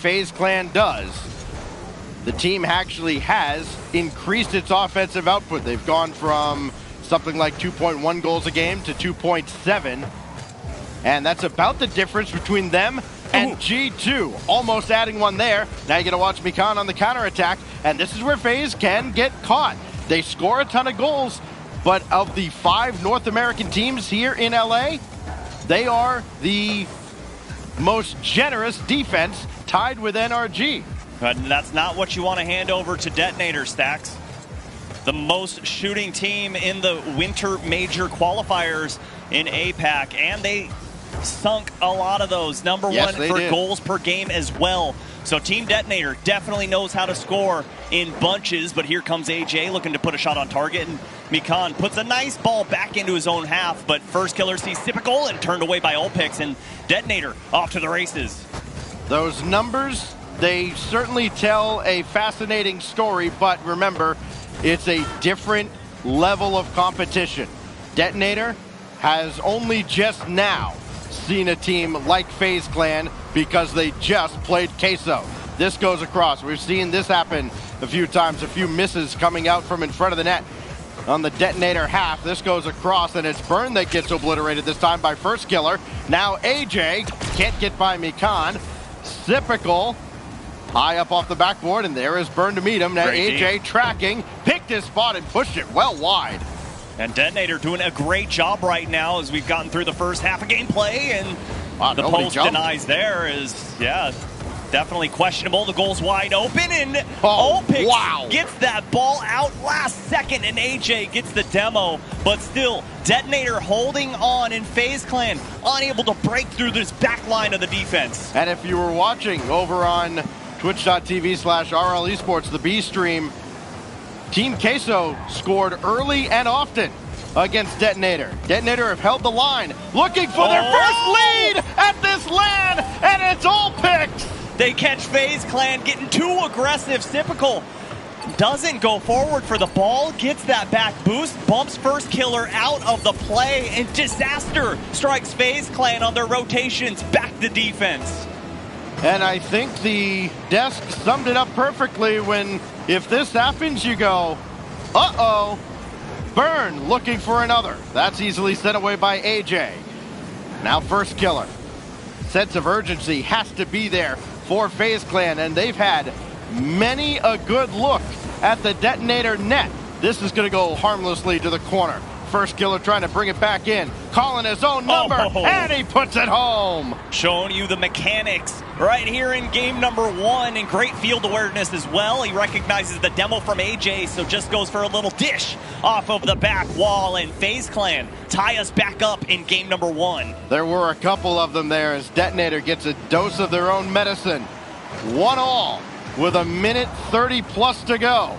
FaZe Clan does, the team actually has increased its offensive output. They've gone from something like 2.1 goals a game to 2.7. And that's about the difference between them and G2. Almost adding one there. Now you get to watch Mikan on the counterattack. And this is where FaZe can get caught. They score a ton of goals, but of the 5 North American teams here in LA, they are the most generous defense, tied with NRG. But that's not what you want to hand over to Detonator, Stacks. The most shooting team in the winter major qualifiers in APAC, and they sunk a lot of those. Number one for goals per game as well. So Team Detonator definitely knows how to score in bunches, but here comes AJ looking to put a shot on target, and Mikan puts a nice ball back into his own half, but First Killer sees typical and turned away by Ulpix, and Detonator off to the races. Those numbers, they certainly tell a fascinating story, but remember, it's a different level of competition. Detonator has only just now seen a team like FaZe Clan because they just played Queso. This goes across. We've seen this happen a few times, a few misses coming out from in front of the net on the Detonator half. This goes across, and it's Burn that gets obliterated this time by First Killer. Now AJ can't get by Mikan. Sypical high up off the backboard, and there is Burn to meet him. Now AJ tracking, picked his spot and pushed it well wide. And Detonator doing a great job right now as we've gotten through the first half of gameplay, and the post denies there is, definitely questionable. The goal's wide open, and Ulpix gets that ball out last second, and AJ gets the demo, but still, Detonator holding on, and FaZe Clan unable to break through this back line of the defense. And if you were watching over on twitch.tv/RL Esports, the B stream, Team Queso scored early and often against Detonator. Detonator have held the line, looking for their first lead at this LAN, and it's Ulpix. They catch FaZe Clan getting too aggressive. Sypical doesn't go forward for the ball, gets that back boost, bumps First Killer out of the play, and Disaster strikes FaZe Clan on their rotations back to defense. And I think the desk summed it up perfectly when, if this happens, you go, uh-oh, Burn looking for another. That's easily sent away by AJ. Now First Killer. Sense of urgency has to be there for FaZe Clan, and they've had many a good look at the Detonator net. This is going to go harmlessly to the corner. First Killer trying to bring it back in, calling his own number, and he puts it home. Showing you the mechanics right here in game number 1, and great field awareness as well. He recognizes the demo from AJ, so just goes for a little dish off of the back wall, and FaZe Clan tie us back up in game number 1. There were a couple of them there as Detonator gets a dose of their own medicine. 1-1 with a minute 30 plus to go.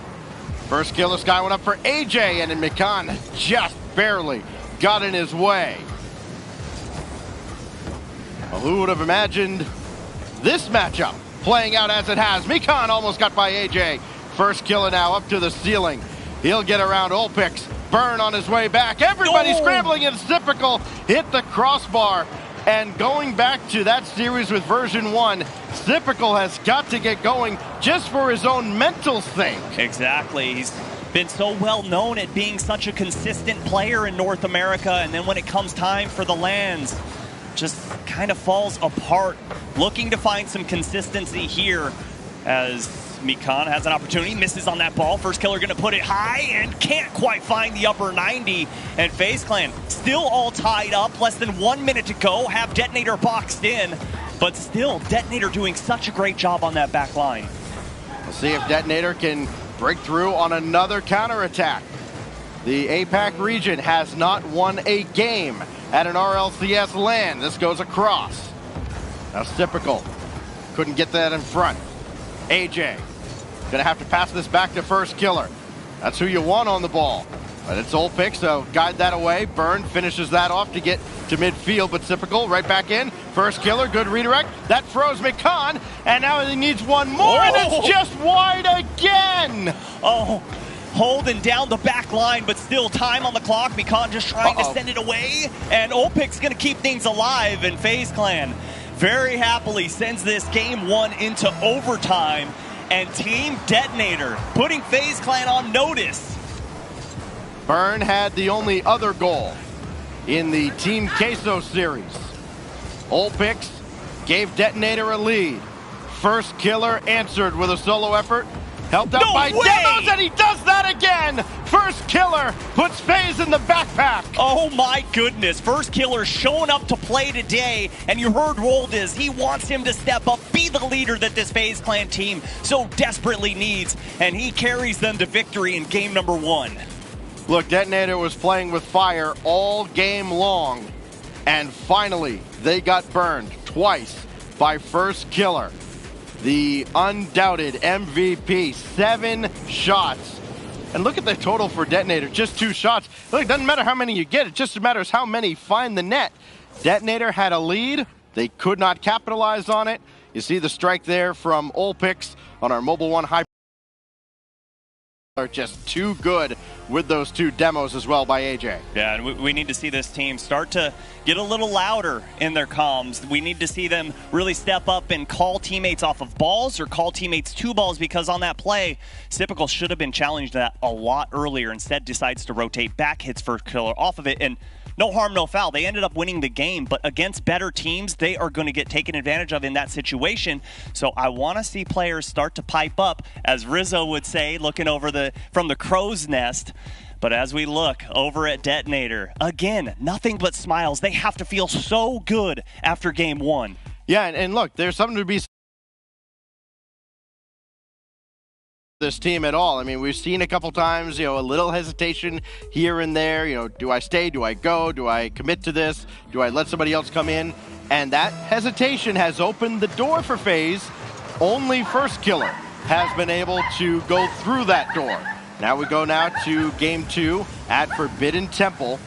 First Killer Sky went up for AJ, and then Mikan just barely got in his way. Well, who would have imagined this matchup playing out as it has? Mikan almost got by AJ. First Killer now up to the ceiling. He'll get around Ulpix. Burn on his way back. Everybody scrambling, and Sypical hit the crossbar. And going back to that series with version 1, Sypical has got to get going just for his own mental sake. Exactly. He's been so well known at being such a consistent player in North America, and then when it comes time for the LANs, just kind of falls apart. Looking to find some consistency here as Mikan has an opportunity, misses on that ball. First Killer going to put it high and can't quite find the upper 90. And FaZe Clan still all tied up. Less than 1 minute to go. Have Detonator boxed in. But still, Detonator doing such a great job on that back line. We'll see if Detonator can break through on another counterattack. The APAC region has not won a game at an RLCS LAN. This goes across. Now Sypical couldn't get that in front. AJ gonna have to pass this back to First Killer. That's who you want on the ball. But it's Ulpix, so guide that away. Burn finishes that off to get to midfield, but Sypical right back in. First Killer, good redirect. That throws Mikan, and now he needs one more, and it's just wide again. Holding down the back line, but still time on the clock. Mikan just trying to send it away, and Ulpix gonna keep things alive, and FaZe Clan very happily sends this game 1 into overtime, and Team Detonator putting FaZe Clan on notice. Burn had the only other goal in the Team Queso series. Olpix gave Detonator a lead. First killer answered with a solo effort. Helped out by Demos, and he does that again! First killer puts FaZe in the backpack. Oh my goodness, First killer showing up to play today, and you heard Roldiz, he wants him to step up, be the leader that this FaZe Clan team so desperately needs, and he carries them to victory in game number 1. Look, Detonator was playing with fire all game long, and finally they got burned twice by First killer. The undoubted MVP, 7 shots. And look at the total for Detonator, just 2 shots. Look, it doesn't matter how many you get, it just matters how many find the net. Detonator had a lead, they could not capitalize on it. You see the strike there from Olpix on our Mobile One High. Are just too good with those 2 demos as well by AJ. Yeah, and we need to see this team start to get a little louder in their comms. We need to see them really step up and call teammates off of balls or call teammates to balls, because on that play, Sypical should have been challenged that a lot earlier. Instead decides to rotate back, hits First killer off of it, and no harm, no foul. They ended up winning the game, but against better teams, they are going to get taken advantage of in that situation. So I want to see players start to pipe up, as Rizzo would say, looking over from the crow's nest. But as we look over at Detonator, again, nothing but smiles. They have to feel so good after game 1. Yeah, and look, there's something to be this team at all. I mean, we've seen a couple times, a little hesitation here and there. Do I stay? Do I go? Do I commit to this? Do I let somebody else come in? And that hesitation has opened the door for FaZe. Only First killer has been able to go through that door. Now we go to game 2 at Forbidden Temple.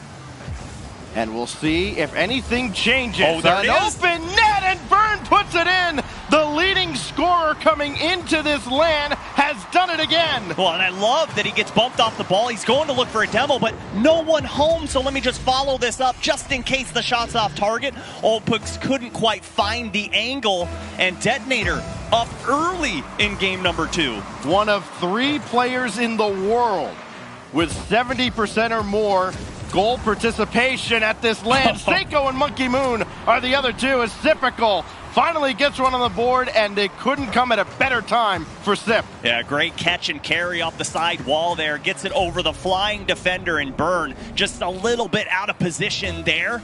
And we'll see if anything changes. Oh, there An it is. Open net, and Burn puts it in. The leading scorer coming into this LAN has done it again. Well, and I love that he gets bumped off the ball. He's going to look for a demo, but no one home, so let me just follow this up just in case the shot's off target. Olpix couldn't quite find the angle, and Detonator up early in game number 2. One of 3 players in the world with 70% or more goal participation at this LAN. Seiko and Monkey Moon are the other 2, as Sypical finally gets one on the board, and it couldn't come at a better time for Sip. Yeah, great catch and carry off the side wall there. Gets it over the flying defender, and Burn just a little bit out of position there.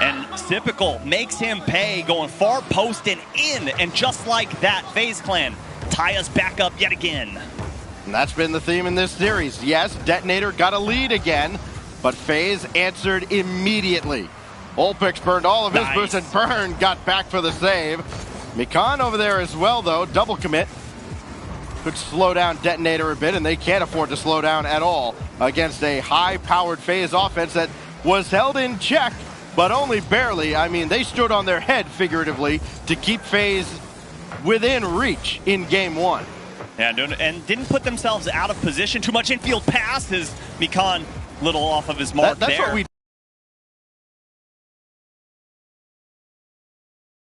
And Sypical makes him pay, going far post and in. And just like that, FaZe Clan tie us back up yet again. And that's been the theme in this series. Yes, Detonator got a lead again, but FaZe answered immediately. Olpix burned all of his boosts, and Burn got back for the save. Mikan over there as well, though. Double commit. Could slow down Detonator a bit, and they can't afford to slow down at all against a high-powered FaZe offense that was held in check, but only barely. I mean, they stood on their head, figuratively, to keep FaZe within reach in game 1. Yeah, and didn't put themselves out of position. Too much infield passes. Mikan little off of his mark That's there. What we